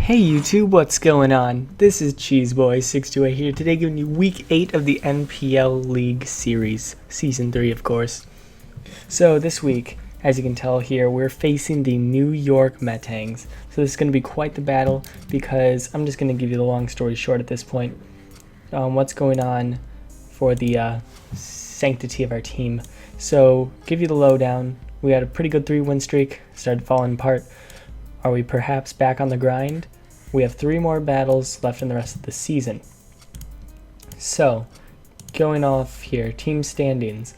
Hey YouTube, what's going on? This is Cheeseboy628 here today, giving you week 8 of the NPL League series, season 3 of course. So this week, as you can tell here, we're facing the New York Metangs. So this is going to be quite the battle because I'm just going to give you the long story short at this point. What's going on for the sanctity of our team. So give you the lowdown. We had a pretty good 3-win streak, started falling apart. Are we perhaps back on the grind? We have 3 more battles left in the rest of the season. So, going off here, team standings.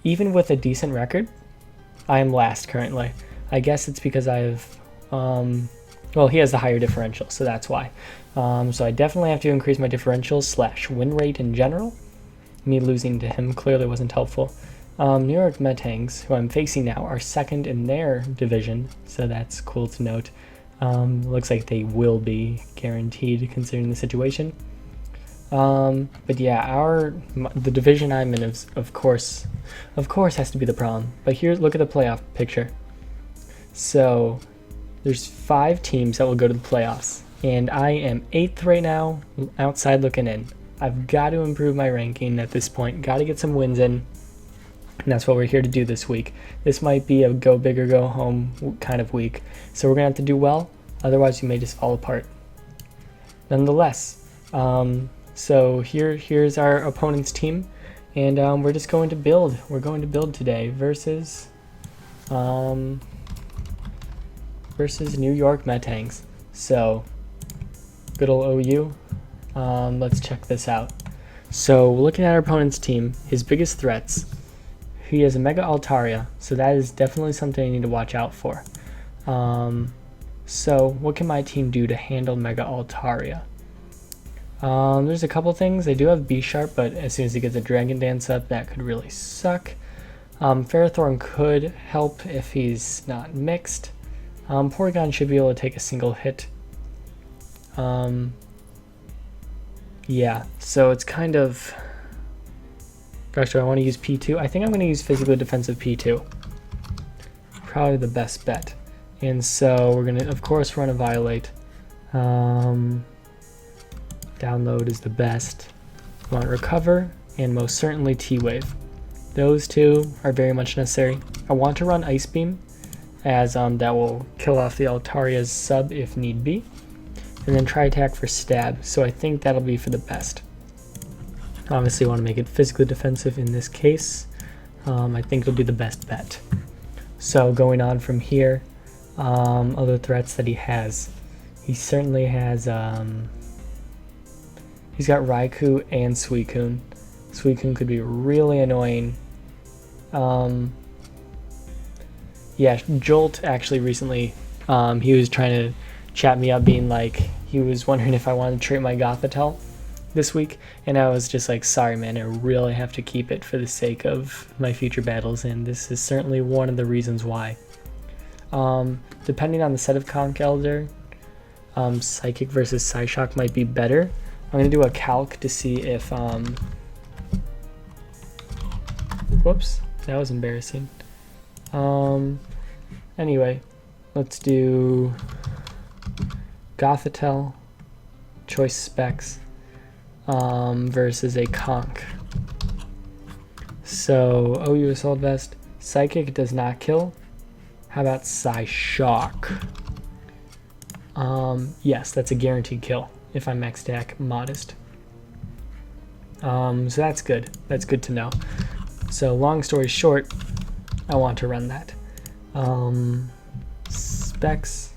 Even with a decent record, I am last currently. I guess it's because I have, well, he has the higher differential, so that's why. So I definitely have to increase my differential / win rate in general. Me losing to him clearly wasn't helpful. New York Metangs, who I'm facing now, are second in their division, so that's cool to note. Looks like they will be guaranteed considering the situation. But yeah, the division I'm in is, of course has to be the problem. But here, look at the playoff picture. So there's 5 teams that will go to the playoffs, and I am 8th right now, outside looking in. I've got to improve my ranking at this point. Got to get some wins in. And that's what we're here to do this week. This might be a go big or go home kind of week. So we're going to have to do well, otherwise we may just fall apart. Nonetheless, so here's our opponent's team, and we're just going to build. We're going to build today versus New York Metangs. So, good old OU. Let's check this out. So, looking at our opponent's team, his biggest threats. He has a Mega Altaria, so that is definitely something I need to watch out for. So what can my team do to handle Mega Altaria? There's a couple things. I do have B Sharp, but as soon as he gets a Dragon Dance up, that could really suck. Ferrothorn could help if he's not mixed. Porygon should be able to take a single hit. Yeah, so it's kind of... Gosh, do I want to use P2? I think I'm going to use physically defensive P2. Probably the best bet. And so we're going to, of course, run a Violate. Download is the best. We want Recover, and most certainly T-Wave. Those two are very much necessary. I want to run Ice Beam, as that will kill off the Altaria's sub if need be. And then try attack for Stab, so I think that'll be for the best. Obviously, want to make it physically defensive in this case. I think it'll be the best bet. So going on from here, other threats that he has. He certainly has, he's got Raikou and Suicune. Suicune could be really annoying. Yeah, Jolt actually recently, he was trying to chat me up being like, he was wondering if I wanted to trade my Gothitelle this week, and I was just like, sorry man, I really have to keep it for the sake of my future battles, and this is certainly one of the reasons why. Depending on the set of Conch Elder, Psychic versus Psyshock might be better. I'm going to do a calc to see if, whoops, that was embarrassing. Anyway, let's do Gothitelle, choice specs, versus a Conch. So, OU Assault Vest. Psychic does not kill. How about Psyshock? Yes, that's a guaranteed kill if I'm max attack modest. So that's good. That's good to know. So long story short, I want to run that. Specs.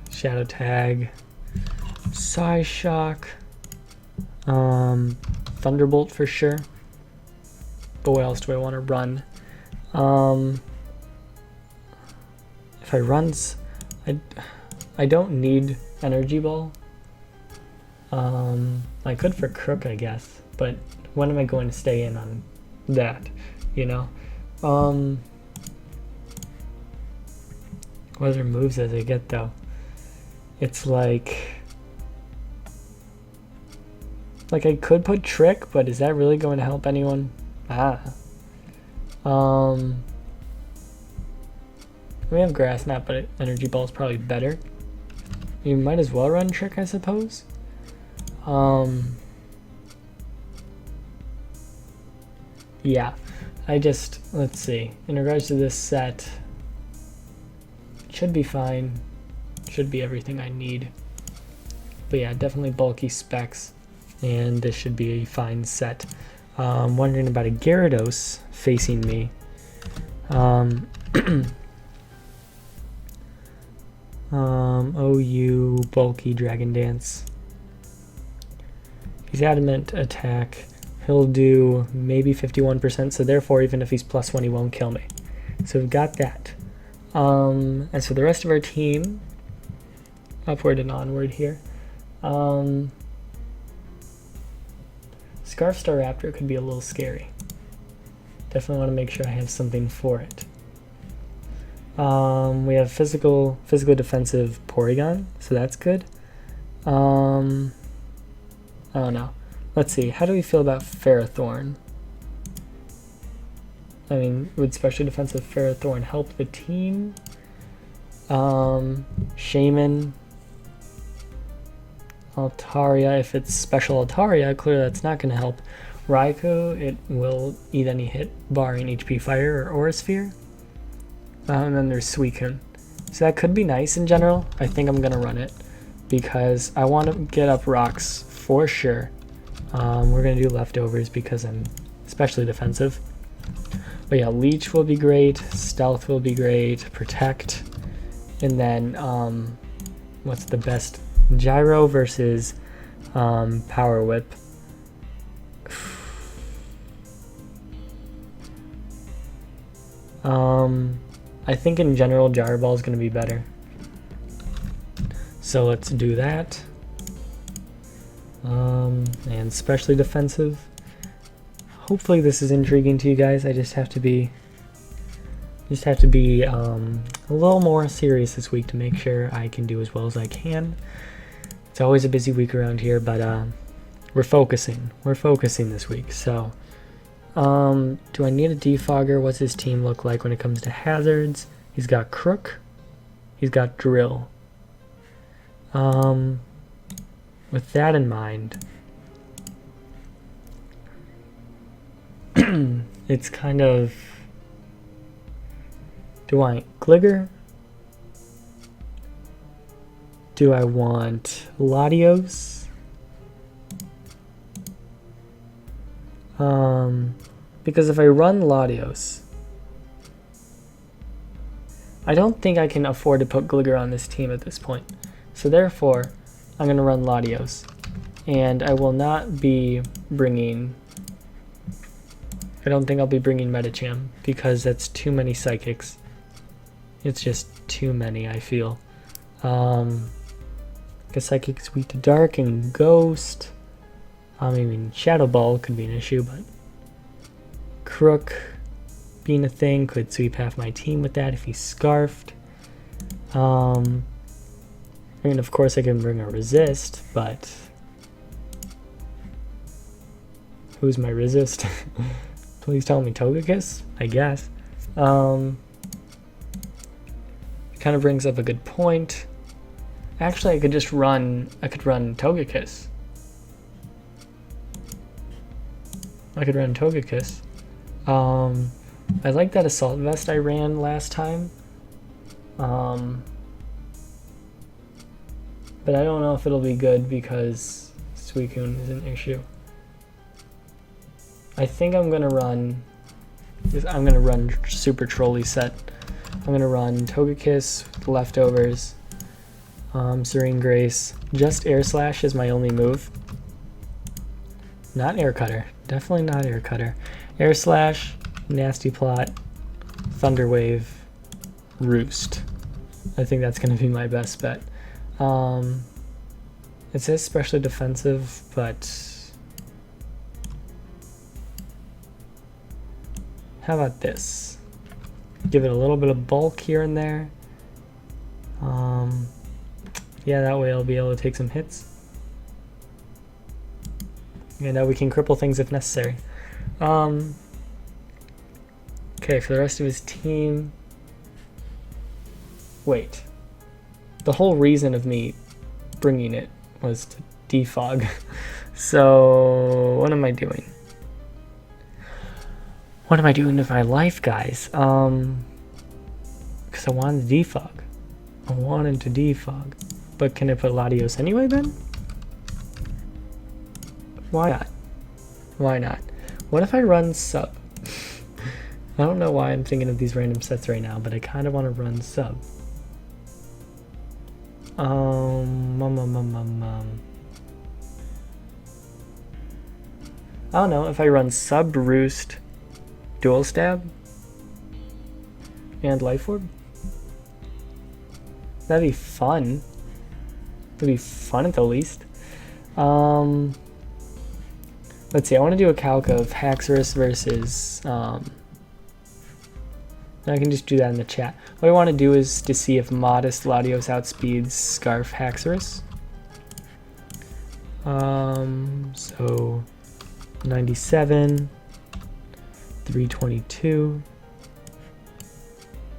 Shadow Tag. Psyshock, Thunderbolt for sure, but what else do I want to run? If I run, I don't need Energy Ball. I could for Crook, I guess, but when am I going to stay in on that, you know? What other moves does I get though? It's like I could put Trick, but is that really going to help anyone? We have Grass Knot, but Energy Ball is probably better. You might as well run Trick, I suppose. Yeah, let's see. In regards to this set, should be fine. Should be everything I need. But yeah, definitely bulky specs, and this should be a fine set. Wondering about a Gyarados facing me. OU bulky Dragon Dance. He's adamant attack. He'll do maybe 51%, so therefore even if he's +1 he won't kill me. So we've got that. As for the rest of our team, upward and onward here. Scarf Star Raptor could be a little scary. Definitely want to make sure I have something for it. We have physical defensive Porygon, so that's good. I don't know. Let's see, how do we feel about Ferrothorn? I mean, would special defensive Ferrothorn help the team? Shaman, Altaria, if it's special Altaria, clearly that's not going to help. Raikou, it will eat any hit barring HP Fire or Aura Sphere. And then there's Suicune. So that could be nice in general. I think I'm going to run it because I want to get up rocks for sure. We're going to do leftovers because I'm especially defensive. But yeah, Leech will be great, Stealth will be great, Protect, and then what's the best? Gyro versus Power Whip. I think in general Gyro Ball is going to be better. So let's do that. And especially defensive. Hopefully this is intriguing to you guys. I just have to be a little more serious this week to make sure I can do as well as I can. It's always a busy week around here, but we're focusing this week. So do I need a defogger? What's his team look like when it comes to hazards? He's got Crook, he's got Drill. With that in mind, it's kind of, do I want Gligar? Do I want Latios? Because if I run Latios, I don't think I can afford to put Gligar on this team at this point. So therefore, I'm going to run Latios. And I will not be bringing, I don't think I'll be bringing Metacham because that's too many Psychics. It's just too many, I feel. Because Psychic's weak to Dark and Ghost. I mean, Shadow Ball could be an issue, but Crook being a thing could sweep half my team with that if he's Scarfed. I mean, of course I can bring a Resist, but who's my Resist? Please tell me Togekiss, I guess. It kind of brings up a good point. Actually, I could run Togekiss. I like that Assault Vest I ran last time. But I don't know if it'll be good because Suicune is an issue. I think I'm gonna run Super Trolley set. I'm gonna run Togekiss with leftovers, Serene Grace. Just Air Slash is my only move. Not Air Cutter. Definitely not Air Cutter. Air Slash, Nasty Plot, Thunder Wave, Roost. I think that's gonna be my best bet. It says especially defensive, but how about this? Give it a little bit of bulk here and there. Yeah, that way I'll be able to take some hits. And we can cripple things if necessary. Okay, for the rest of his team. Wait. The whole reason of me bringing it was to defog. So what am I doing? What am I doing with my life, guys? Because I wanted to defog. I wanted to defog. But can I put Latios anyway then? Why not? Why not? What if I run sub? I don't know why I'm thinking of these random sets right now, but I kind of want to run sub. I don't know, if I run sub, roost, dual stab, and life orb? That'd be fun. It'd be fun at the least. Let's see, I want to do a calc of Haxorus versus, I can just do that in the chat. What I want to do is to see if Modest Latios outspeeds Scarf Haxorus. So 97, 322.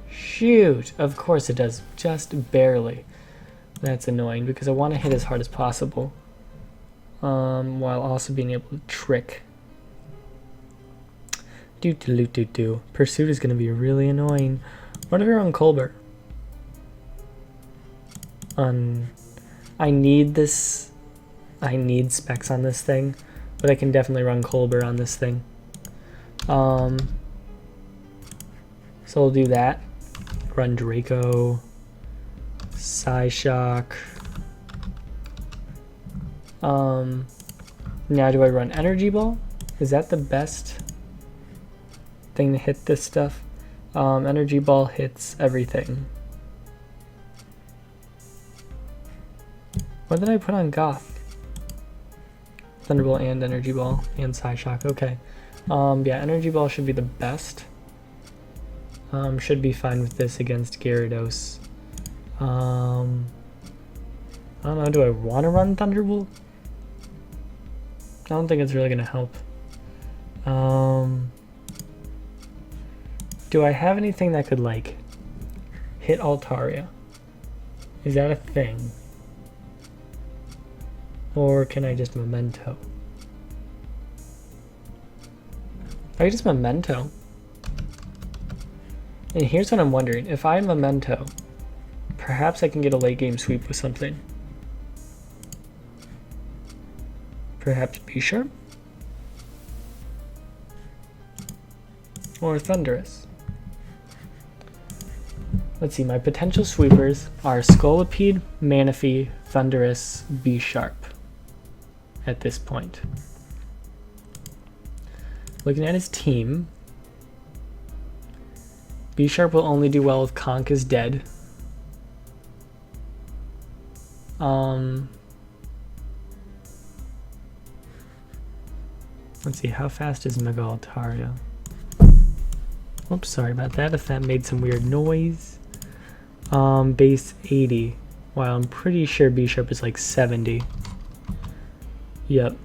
Shoot, of course it does, just barely. That's annoying because I want to hit as hard as possible, while also being able to trick. Pursuit is going to be really annoying. What if you're on Colbert? I need this. I need specs on this thing, but I can definitely run Colbert on this thing. So we'll do that. Run Draco, Psyshock. Now do I run Energy Ball? Is that the best thing to hit this stuff? Energy Ball hits everything. What did I put on Goth? Thunderbolt and Energy Ball and Psyshock. Okay. Yeah, Energy Ball should be the best. Should be fine with this against Gyarados. I don't know, do I want to run Thunderbolt? I don't think it's really going to help. Do I have anything that could, like, hit Altaria? Is that a thing? Or can I just Memento? I just Memento. And here's what I'm wondering. If I Memento, perhaps I can get a late game sweep with something. Perhaps B-Sharp? Or Thunderous? Let's see, my potential sweepers are Scolipede, Manaphy, Thunderous, B-Sharp at this point. Looking at his team, B-Sharp will only do well if Conk is dead. Let's see, how fast is Mega Altaria? Oops, sorry about that, if that made some weird noise. Base 80. Wow, I'm pretty sure B-Sharp is like 70. Yep.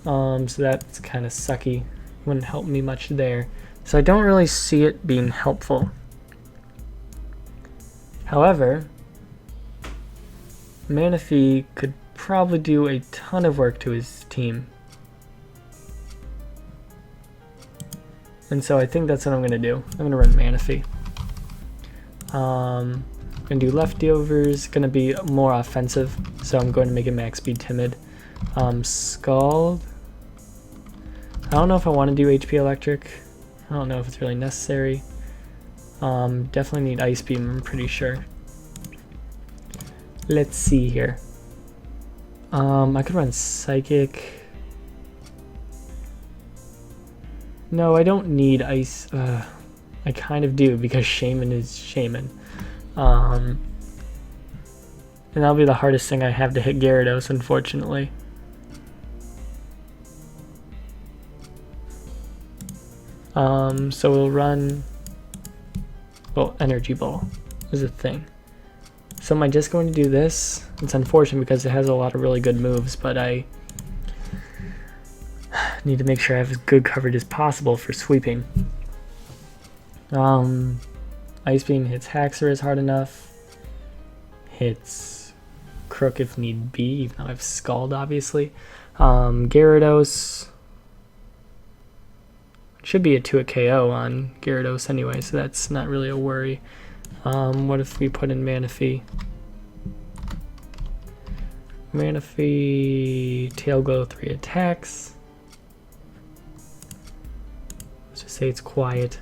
So that's kind of sucky. Wouldn't help me much there. So I don't really see it being helpful. However, Manaphy could probably do a ton of work to his team. And so I think that's what I'm going to do. I'm going to run Manaphy. Going to do leftovers, going to be more offensive, so I'm going to make it max speed timid. Scald. I don't know if I want to do HP electric. I don't know if it's really necessary. Definitely need Ice Beam, I'm pretty sure. Let's see here. I could run Psychic. No, I don't need Ice. I kind of do because Shaman is Shaman. And that'll be the hardest thing I have to hit Gyarados, unfortunately. So we'll run, well, Energy Ball is a thing. So am I just going to do this? It's unfortunate because it has a lot of really good moves, but I need to make sure I have as good coverage as possible for sweeping. Ice Beam hits Haxorus hard enough. Hits Crook if need be, even though I've Scald, obviously. Gyarados. Should be a 2 KO on Gyarados anyway, so that's not really a worry. What if we put in Manaphy? Manaphy, Tail Glow, 3 attacks. Let's just say it's quiet.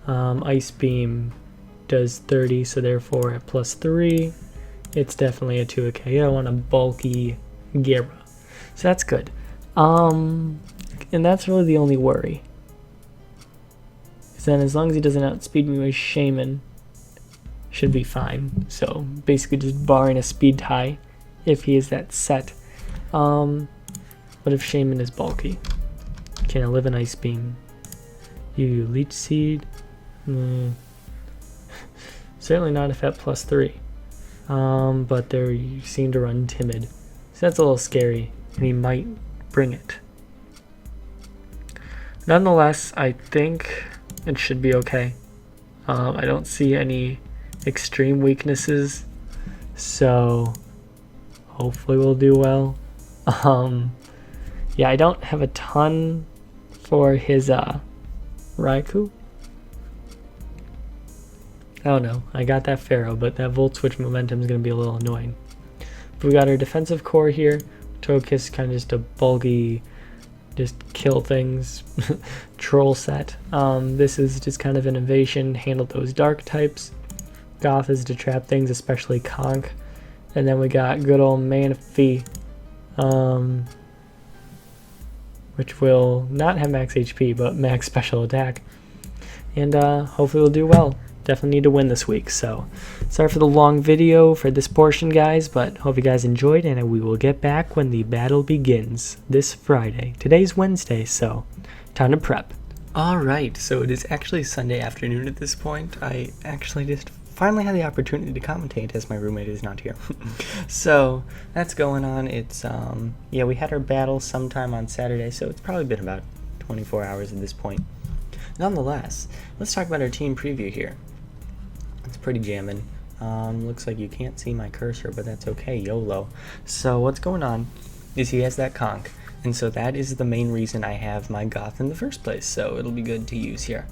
Ice Beam does 30, so therefore at +3, it's definitely a 2 KO on a bulky Gyara. So that's good. And that's really the only worry. Then as long as he doesn't outspeed me with Shaman, should be fine. So basically just barring a speed tie, if he is that set. What if Shaman is bulky? Can I live in Ice Beam? You Leech Seed? Certainly not if at +3. But they seem to run Timid. So that's a little scary, and he might bring it. Nonetheless, I think it should be okay. I don't see any extreme weaknesses, so hopefully we'll do well. Yeah, I don't have a ton for his Raikou. I don't know. I got that Pharaoh, but that Volt Switch momentum is going to be a little annoying. But we got our defensive core here. Togekiss kind of just a bulky, just kill things troll set. This is just kind of an invasion, handle those dark types. Goth is to trap things, especially Conk. And then we got good old Manaphy, which will not have max HP, but max special attack. And hopefully we'll do well. Definitely need to win this week. So sorry for the long video for this portion, guys, but hope you guys enjoyed, and we will get back when the battle begins this Friday. Today's Wednesday, so time to prep. Alright, so it is actually Sunday afternoon at this point. I actually just finally had the opportunity to commentate as my roommate is not here. So that's going on. It's yeah, we had our battle sometime on Saturday, so it's probably been about 24 hours at this point. Nonetheless, let's talk about our team preview here. It's pretty jamming. Looks like you can't see my cursor, but that's okay, YOLO. So what's going on is he has that Conk, and so that is the main reason I have my Goth in the first place, so it'll be good to use here.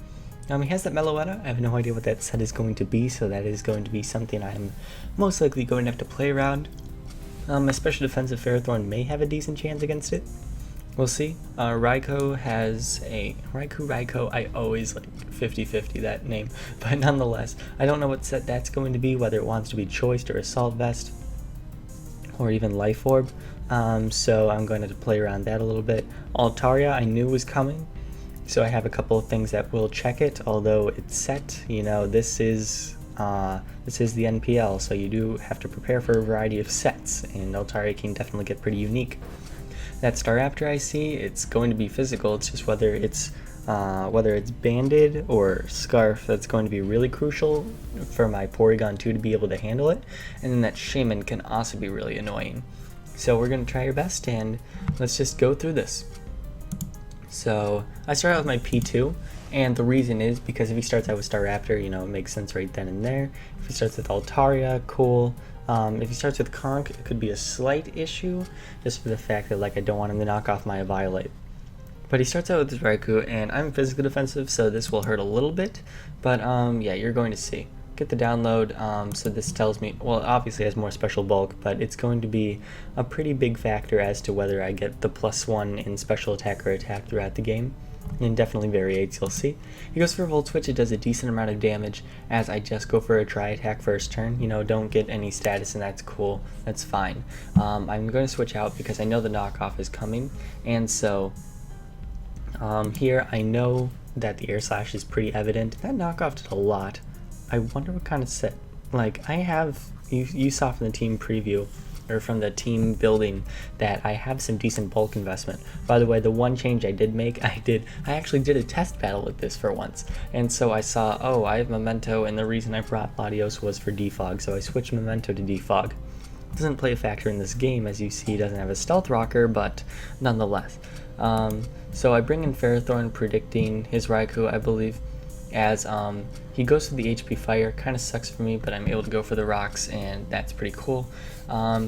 He has that Meloetta. I have no idea what that set is going to be, so that is going to be something I'm most likely going to have to play around. My special defensive Ferrothorn may have a decent chance against it. We'll see. Raikou has a... Raikou, I always like 50-50 that name. But nonetheless, I don't know what set that's going to be, whether it wants to be Choiced or Assault Vest, or even Life Orb. So I'm going to play around that a little bit. Altaria I knew was coming, so I have a couple of things that will check it, although it's set. You know, this is the NPL, so you do have to prepare for a variety of sets, and Altaria can definitely get pretty unique. That Staraptor I see, it's going to be physical. It's just whether it's Banded or Scarf that's going to be really crucial for my Porygon 2 to be able to handle it. And then that Shaman can also be really annoying. So we're going to try our best, and let's just go through this. So I start out with my P2, and the reason is because if he starts out with Staraptor, you know, it makes sense right then and there. If he starts with Altaria, cool. If he starts with Conk, it could be a slight issue, just for the fact that I don't want him to knock off my Violet. But he starts out with his Raikou, and I'm physically defensive, so this will hurt a little bit. But yeah, you're going to see. Get the download, so this tells me, well, it obviously has more special bulk, but it's going to be a pretty big factor as to whether I get the +1 in special attack or attack throughout the game. And definitely variates, you'll see. He goes for a Volt Switch. It does a decent amount of damage, as I just go for a Dry Attack first turn. You know, don't get any status, and that's cool. That's fine. I'm going to switch out because I know the knockoff is coming, and so here I know that the Air Slash is pretty evident. That knockoff did a lot. I wonder what kind of set. I have, you saw from the team preview, or from the team building, that I have some decent bulk investment. By the way, the one change I did make, I actually did a test battle with this for once, and so I saw, oh, I have Memento, and the reason I brought Latios was for defog, so I switched Memento to defog. Doesn't play a factor in this game, as you see. He doesn't have a Stealth Rocker, but nonetheless. So I bring in Ferrothorn, predicting his Raikou, I believe, as he goes for the HP fire. Kind of sucks for me, but I'm able to go for the rocks, and that's pretty cool.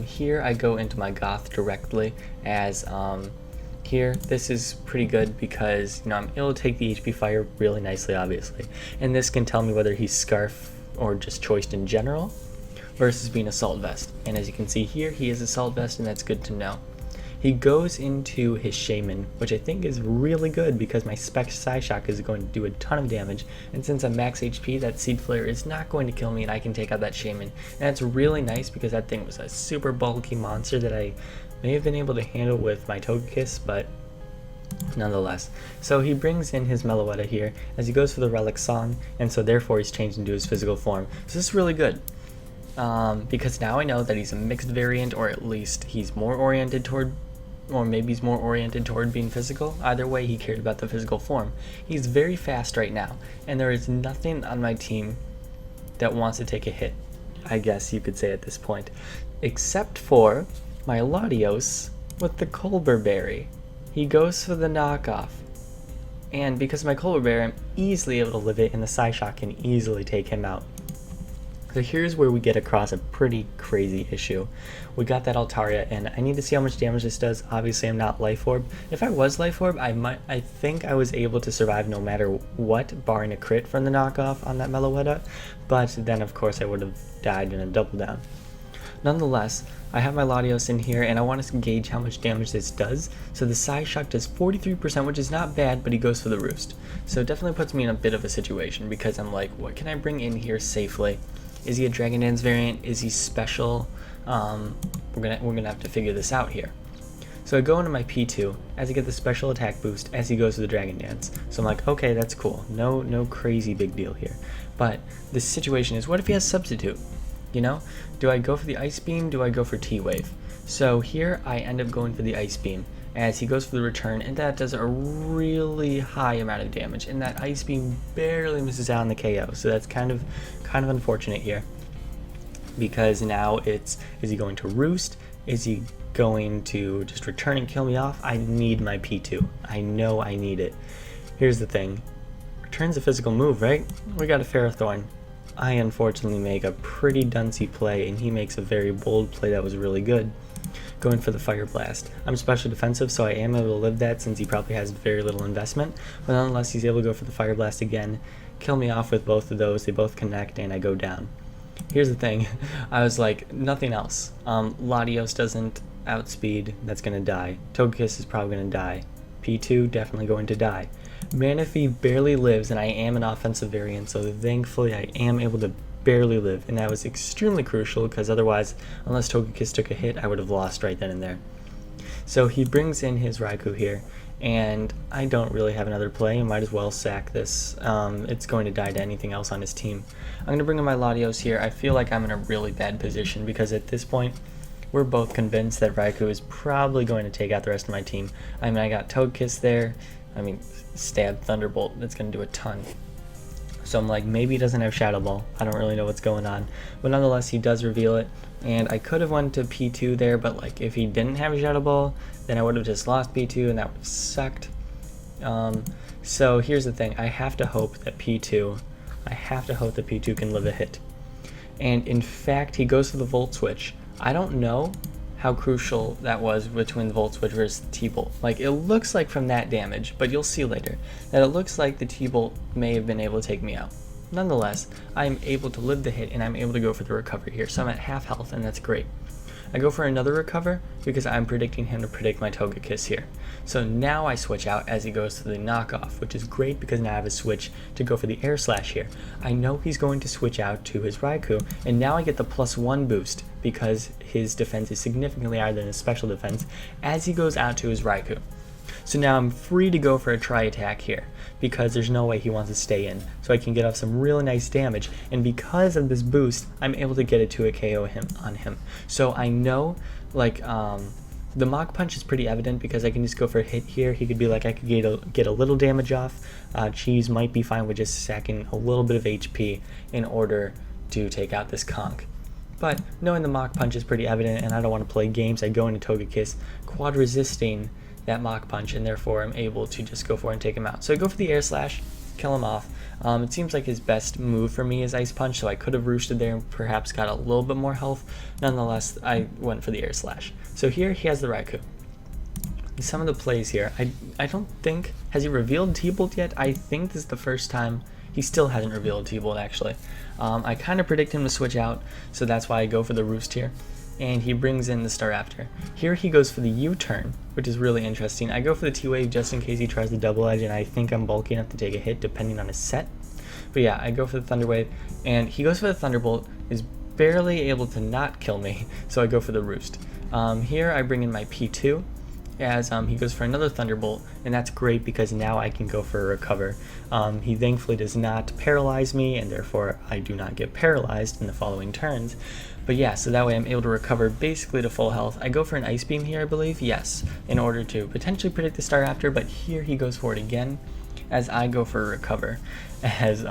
Here I go into my goth directly, as here this is pretty good because I'm able to take the HP fire really nicely, obviously, and this can tell me whether he's scarf or just choiced in general versus being assault vest. And as you can see here, he is assault vest, and that's good to know. He goes into his Shaman, which I think is really good because my spec Psyshock is going to do a ton of damage, and since I'm max HP, that Seed Flare is not going to kill me and I can take out that Shaman. And that's really nice because that thing was a super bulky monster that I may have been able to handle with my Togekiss, but nonetheless. So he brings in his Meloetta here as he goes for the Relic Song, and so therefore he's changed into his physical form. So this is really good. Because now I know that he's a mixed variant, or at least he's more oriented toward, or maybe he's more oriented toward being physical. Either way, he cared about the physical form. He's very fast right now, and there is nothing on my team that wants to take a hit, I guess you could say at this point, except for my Latios with the Colbur Berry. He goes for the knockoff, and because of my Colbur Berry, I'm easily able to live it, and the Psyshock can easily take him out. So here's where we get across a pretty crazy issue. We got that Altaria, and I need to see how much damage this does. Obviously, I'm not Life Orb. If I was Life Orb, I think I was able to survive no matter what, barring a crit from the knockoff on that Meloetta. But then, of course, I would have died in a double down. Nonetheless, I have my Latios in here, and I want to gauge how much damage this does. So the Psyshock does 43%, which is not bad, but he goes for the Roost. So it definitely puts me in a bit of a situation, because I'm like, what can I bring in here safely? Is he a Dragon Dance variant? Is he special? We're gonna have to figure this out here. So I go into my P2 as I get the special attack boost as he goes to the Dragon Dance. So I'm like, okay, that's cool. No crazy big deal here. But the situation is, what if he has Substitute? Do I go for the Ice Beam? Do I go for T-Wave? So here I end up going for the Ice Beam as he goes for the return, and that does a really high amount of damage, and that Ice Beam barely misses out on the KO. So that's kind of unfortunate here, because now is he going to Roost? Is he going to just return and kill me off? I need my P2. I know I need it. Here's the thing. Return's a physical move, right? We got a Ferrothorn. I unfortunately make a pretty duncy play, and he makes a very bold play that was really good, going for the Fire Blast. I'm special defensive, so I am able to live that since he probably has very little investment, but nonetheless he's able to go for the Fire Blast again, kill me off with both of those. They both connect, and I go down. Here's the thing. I was like, nothing else. Latios doesn't outspeed, that's going to die. Togekiss is probably going to die. P2 definitely going to die. Manaphy barely lives, and I am an offensive variant, so thankfully I am able to barely live, and that was extremely crucial because otherwise, unless Togekiss took a hit, I would have lost right then and there. So he brings in his Raikou here, and I don't really have another play. I might as well sack this. It's going to die to anything else on his team. I'm going to bring in my Latios here. I feel like I'm in a really bad position because at this point, we're both convinced that Raikou is probably going to take out the rest of my team. I mean, I got Togekiss there. Stab Thunderbolt, that's going to do a ton. So I'm like, maybe he doesn't have Shadow Ball. I don't really know what's going on. But nonetheless, he does reveal it. And I could have went to P2 there, but like if he didn't have a Shadow Ball, then I would have just lost P2 and that would have sucked. So here's the thing. I have to hope that P2 can live a hit. And in fact, he goes for the Volt Switch. I don't know how crucial that was between the Volt Switch versus the T-Bolt. Like, it looks like from that damage, but you'll see later, that it looks like the T-Bolt may have been able to take me out. Nonetheless, I'm able to live the hit, and I'm able to go for the recovery here, so I'm at half health, and that's great. I go for another recover because I'm predicting him to predict my Togekiss here. So now I switch out as he goes to the knockoff, which is great because now I have a switch to go for the Air Slash here. I know he's going to switch out to his Raikou, and now I get the +1 boost because his defense is significantly higher than his special defense as he goes out to his Raikou. So now I'm free to go for a tri-attack here because there's no way he wants to stay in. So I can get off some really nice damage, and because of this boost, I'm able to get it to a KO on him. So I know, like, the Mach Punch is pretty evident because I can just go for a hit here. He could be like, I could get a little damage off. Cheese might be fine with just sacking a little bit of HP in order to take out this conch. But knowing the Mach Punch is pretty evident, and I don't want to play games, I go into Togekiss, quad resisting that Mach Punch, and therefore I'm able to just go for it and take him out. So I go for the Air Slash, kill him off. It seems like his best move for me is Ice Punch, so I could have roosted there and perhaps got a little bit more health. Nonetheless, I went for the Air Slash. So here he has the Raikou. Some of the plays here, I don't think, has he revealed T-Bolt yet? I think this is the first time. He still hasn't revealed T-Bolt actually. I kind of predict him to switch out, so that's why I go for the Roost here. And he brings in the Staraptor. Here he goes for the U-turn, which is really interesting. I go for the T-Wave just in case he tries the Double Edge, and I think I'm bulky enough to take a hit depending on his set. But yeah, I go for the Thunder Wave, and he goes for the Thunderbolt, is barely able to not kill me, so I go for the Roost. Here I bring in my P2, as he goes for another Thunderbolt, and that's great because now I can go for a Recover. He thankfully does not paralyze me, and therefore I do not get paralyzed in the following turns. But yeah, so that way I'm able to recover basically to full health. I go for an Ice Beam here, I believe, yes, in order to potentially predict the Staraptor, but here he goes for it again, as I go for a Recover. As,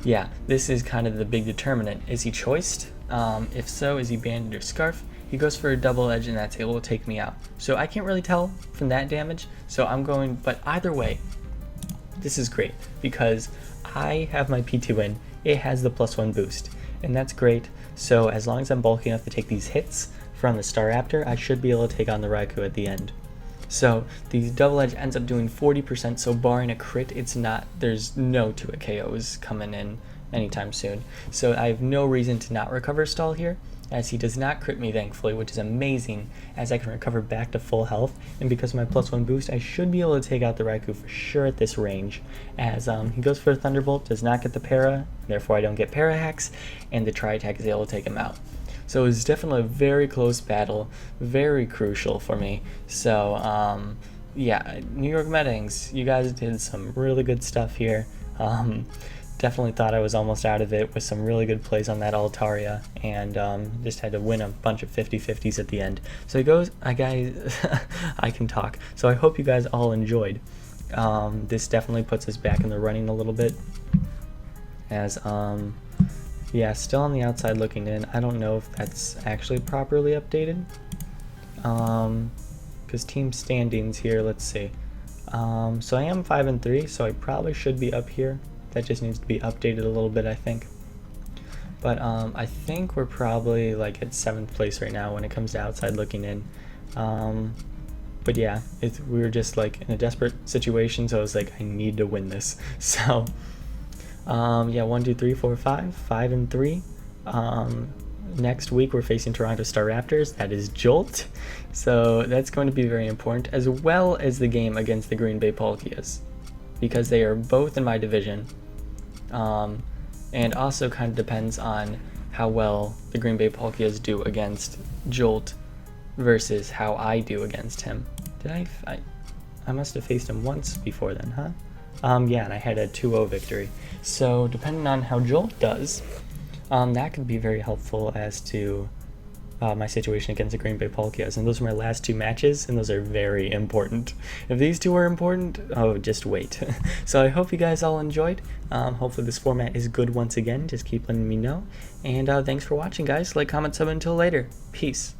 yeah, this is kind of the big determinant. Is he choiced? If so, is he Banded or Scarf? He goes for a Double Edge, and that's able to take me out. So I can't really tell from that damage, so I'm going, but either way, this is great, because I have my P2 in, it has the +1 boost, and that's great. So as long as I'm bulky enough to take these hits from the Staraptor, I should be able to take on the Raikou at the end. So the Double Edge ends up doing 40%, so barring a crit, there's no 2-hit KOs coming in anytime soon. So I have no reason to not recover stall here, as he does not crit me thankfully, which is amazing, as I can recover back to full health, and because of my +1 boost, I should be able to take out the Raikou for sure at this range, as he goes for a Thunderbolt, does not get the para, therefore I don't get para hacks, and the Tri-Attack is able to take him out. So it was definitely a very close battle, very crucial for me. So yeah, New York Metangs, you guys did some really good stuff here. Definitely thought I was almost out of it with some really good plays on that Altaria, and just had to win a bunch of 50-50s at the end. So it goes, guys, I can talk. So I hope you guys all enjoyed. This definitely puts us back in the running a little bit, as yeah, still on the outside looking in. I don't know if that's actually properly updated, because team standings here, let's see. So I am 5-3, so I probably should be up here. That just needs to be updated a little bit, I think. But I think we're probably like at 7th place right now when it comes to outside looking in. But yeah, we were just like in a desperate situation, so I was like, I need to win this. So yeah, 1, 2, 3, 4, 5, 5-3. Next week we're facing Toronto Staraptors. That is Jolt, so that's going to be very important, as well as the game against the Green Bay Palkias, because they are both in my division. And also kind of depends on how well the Green Bay Palkias do against Jolt versus how I do against him. Did I must have faced him once before then, huh? Yeah, and I had a 2-0 victory. So depending on how Jolt does, that could be very helpful as to my situation against the Green Bay Palkias. And those are my last 2 matches, and those are very important. If these 2 are important, oh, just wait. So I hope you guys all enjoyed. Hopefully this format is good once again. Just keep letting me know. And thanks for watching, guys. Like, comment, sub, until later. Peace.